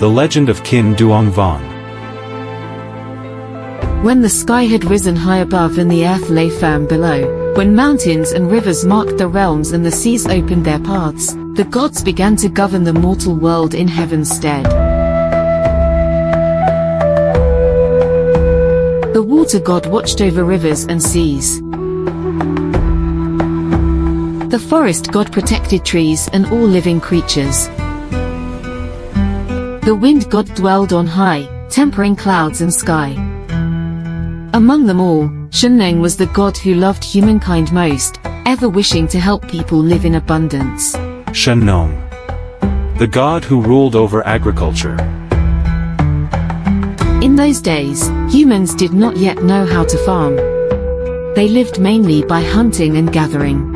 The legend of Kinh Duong Vuong. When the sky had risen high above and the earth lay firm below, when mountains and rivers marked the realms and the seas opened their paths, the gods began to govern the mortal world in heaven's stead. The water god watched over rivers and seas. The forest god protected trees and all living creatures. The wind god dwelled on high, tempering clouds and sky. Among them all, Shennong was the god who loved humankind most, ever wishing to help people live in abundance. Shennong. The god who ruled over agriculture. In those days, humans did not yet know how to farm. They lived mainly by hunting and gathering.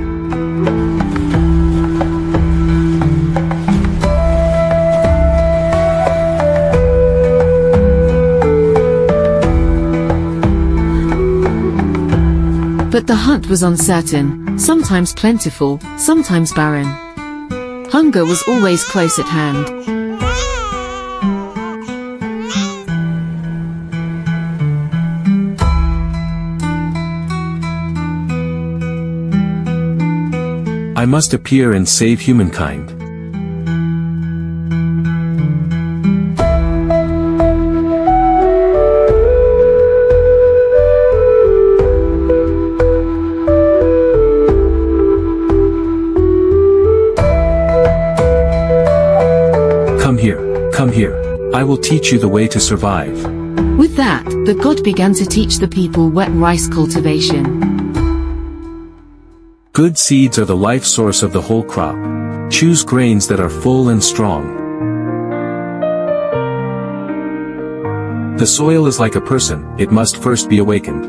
But the hunt was uncertain, sometimes plentiful, sometimes barren. Hunger was always close at hand. I must appear and save humankind. Come here. I will teach you the way to survive. With that, the god began to teach the people wet rice cultivation. Good seeds are the life source of the whole crop. Choose grains that are full and strong. The soil is like a person, it must first be awakened.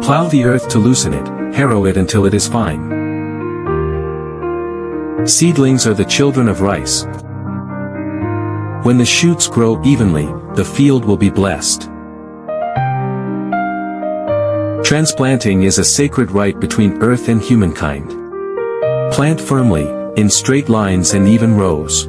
Plow the earth to loosen it, harrow it until it is fine. Seedlings are the children of rice. When the shoots grow evenly, the field will be blessed. Transplanting is a sacred rite between earth and humankind. Plant firmly, in straight lines and even rows.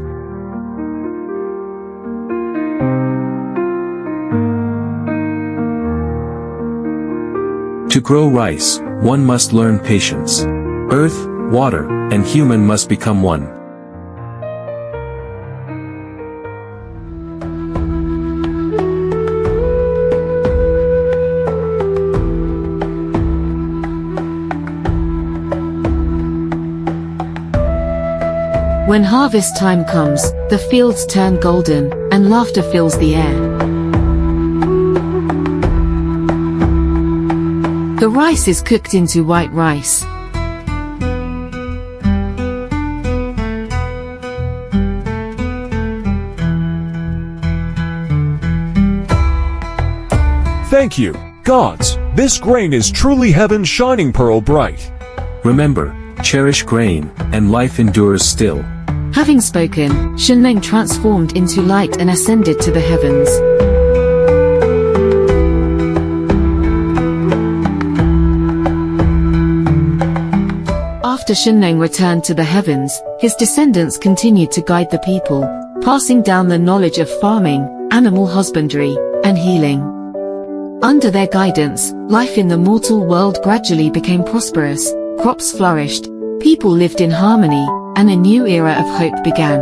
To grow rice, one must learn patience. Earth, water, and human must become one. When harvest time comes, the fields turn golden, and laughter fills the air. The rice is cooked into white rice. Thank you, gods. This grain is truly heaven's shining pearl bright. Remember, cherish grain, and life endures still. Having spoken, Shennong transformed into light and ascended to the heavens. After Shennong returned to the heavens, his descendants continued to guide the people, passing down the knowledge of farming, animal husbandry, and healing. Under their guidance, life in the mortal world gradually became prosperous, crops flourished, people lived in harmony, and a new era of hope began.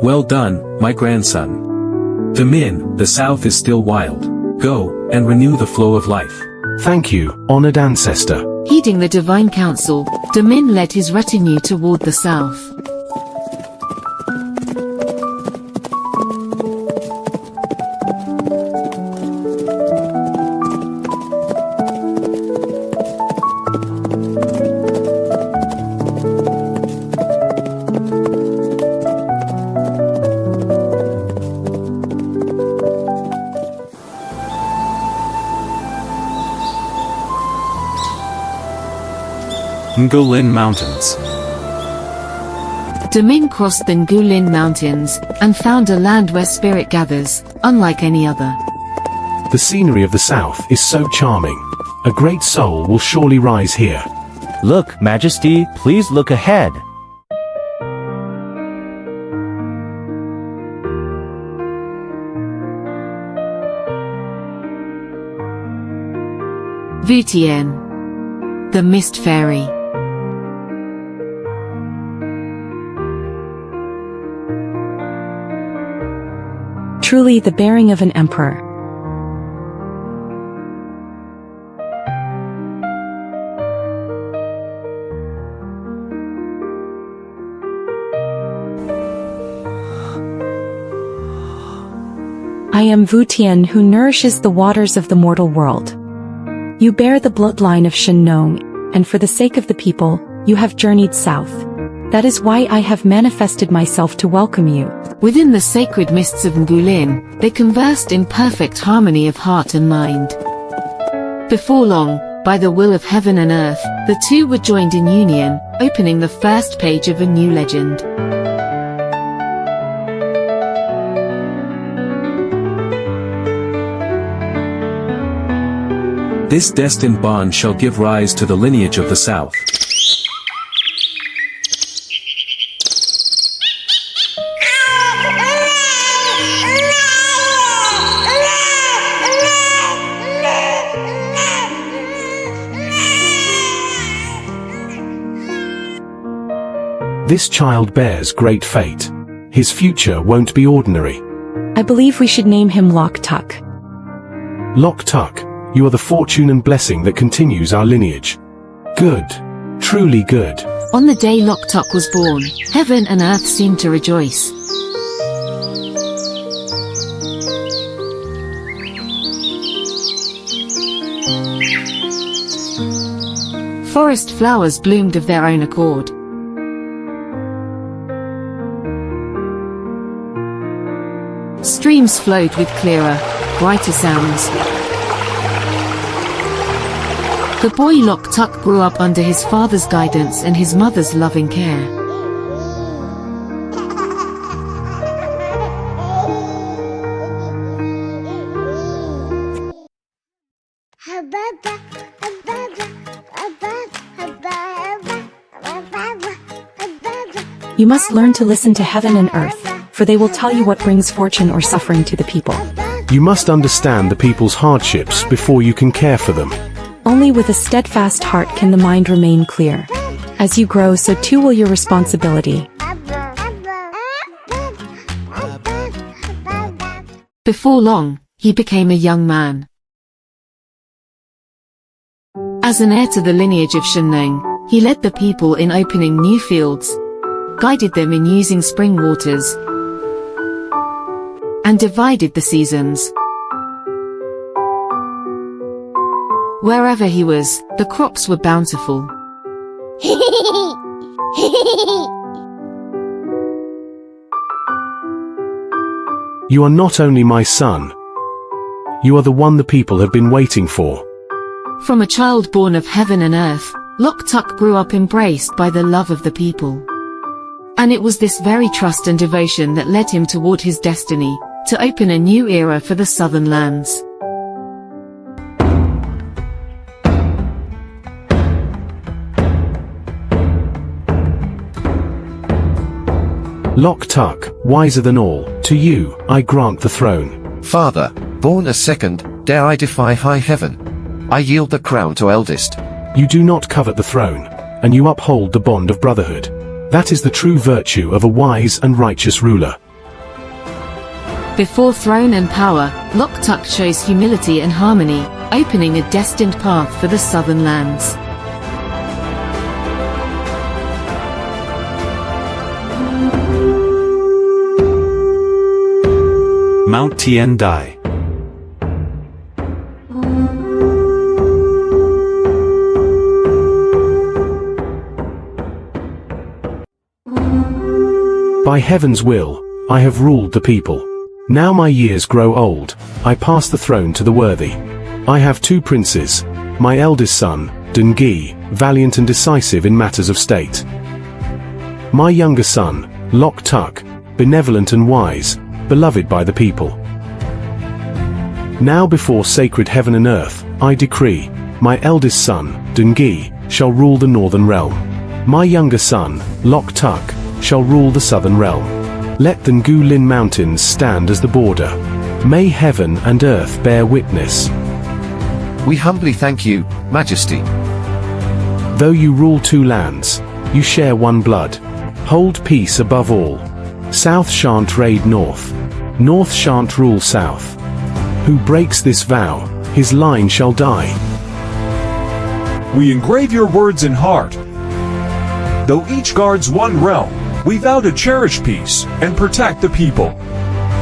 Well done, my grandson. The Minh, the south is still wild. Go, and renew the flow of life. Thank you, honored ancestor. Heeding the divine counsel, Tien led his retinue toward the south. Ngulin Mountains. Tien crossed the Ngulin Mountains, and found a land where spirit gathers, unlike any other. The scenery of the south is so charming. A great soul will surely rise here. Look, Majesty, please look ahead. Tien, the Mist Fairy. Truly the bearing of an emperor. I am Tien who nourishes the waters of the mortal world. You bear the bloodline of Shennong, and for the sake of the people, you have journeyed south. That is why I have manifested myself to welcome you. Within the sacred mists of Ngulin, they conversed in perfect harmony of heart and mind. Before long, by the will of heaven and earth, the two were joined in union, opening the first page of a new legend. This destined bond shall give rise to the lineage of the South. This child bears great fate. His future won't be ordinary. I believe we should name him Loc Tuc. Loc Tuc, you are the fortune and blessing that continues our lineage. Good. Truly good. On the day Loc Tuc was born, heaven and earth seemed to rejoice. Forest flowers bloomed of their own accord. Streams flowed with clearer, brighter sounds. The boy Loc Tuc grew up under his father's guidance and his mother's loving care. You must learn to listen to heaven and earth, for they will tell you what brings fortune or suffering to the people. You must understand the people's hardships before you can care for them. Only with a steadfast heart can the mind remain clear. As you grow, so too will your responsibility. Before long, he became a young man. As an heir to the lineage of Shennong, he led the people in opening new fields, guided them in using spring waters, and divided the seasons. Wherever he was, the crops were bountiful. You are not only my son, you are the one the people have been waiting for. From a child born of heaven and earth, Loc Tuc grew up embraced by the love of the people. And it was this very trust and devotion that led him toward his destiny, to open a new era for the southern lands. Loc Tuc, wiser than all, to you I grant the throne. Father, born a second, dare I defy high heaven? I yield the crown to eldest. You do not covet the throne, and you uphold the bond of brotherhood. That is the true virtue of a wise and righteous ruler. Before throne and power, Loc Tuc chose humility and harmony, opening a destined path for the southern lands. Mount Tien Dai. By heaven's will, I have ruled the people. Now my years grow old, I pass the throne to the worthy. I have two princes, my eldest son, Dengui, valiant and decisive in matters of state. My younger son, Loc Tuc, benevolent and wise, beloved by the people. Now before sacred heaven and earth, I decree, my eldest son, Dengui, shall rule the northern realm. My younger son, Loc Tuc, shall rule the southern realm. Let the Ngulin mountains stand as the border. May heaven and earth bear witness. We humbly thank you, Majesty. Though you rule two lands, you share one blood. Hold peace above all. South shan't raid North. North shan't rule South. Who breaks this vow, his line shall die. We engrave your words in heart. Though each guards one realm, we vow to cherish peace and protect the people.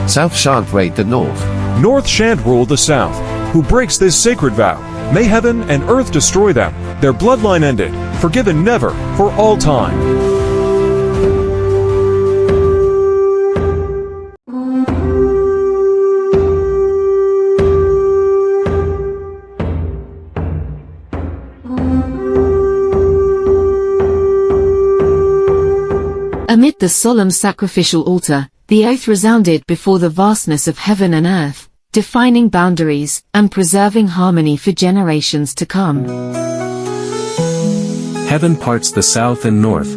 South shan't raid the North. North shan't rule the South. Who breaks this sacred vow, may heaven and earth destroy them, their bloodline ended, forgiven never, for all time. Amid the solemn sacrificial altar, the oath resounded before the vastness of heaven and earth, defining boundaries and preserving harmony for generations to come. Heaven parts the south and north.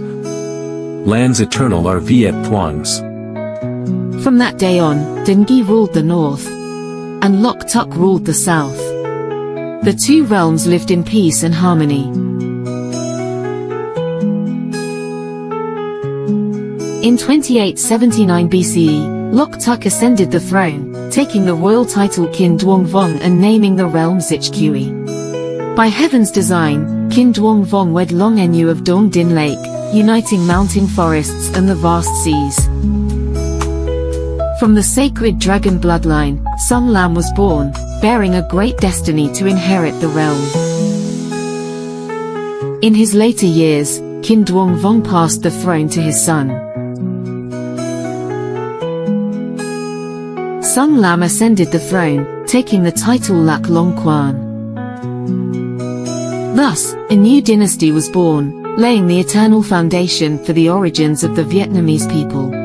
Lands eternal are Viet Thuong's. From that day on, Tien ruled the north, and Loc Tuc ruled the south. The two realms lived in peace and harmony. In 2879 BCE, Loc Tuc ascended the throne, taking the royal title Kinh Duong Vuong and naming the realm Xích Quỷ. By heaven's design, Kinh Duong Vuong wed Long Enu of Dong Din Lake, uniting mountain forests and the vast seas. From the sacred dragon bloodline, Sung Lam was born, bearing a great destiny to inherit the realm. In his later years, Kinh Duong Vuong passed the throne to his son. Sung Lam ascended the throne, taking the title Lac Long Quan. Thus, a new dynasty was born, laying the eternal foundation for the origins of the Vietnamese people.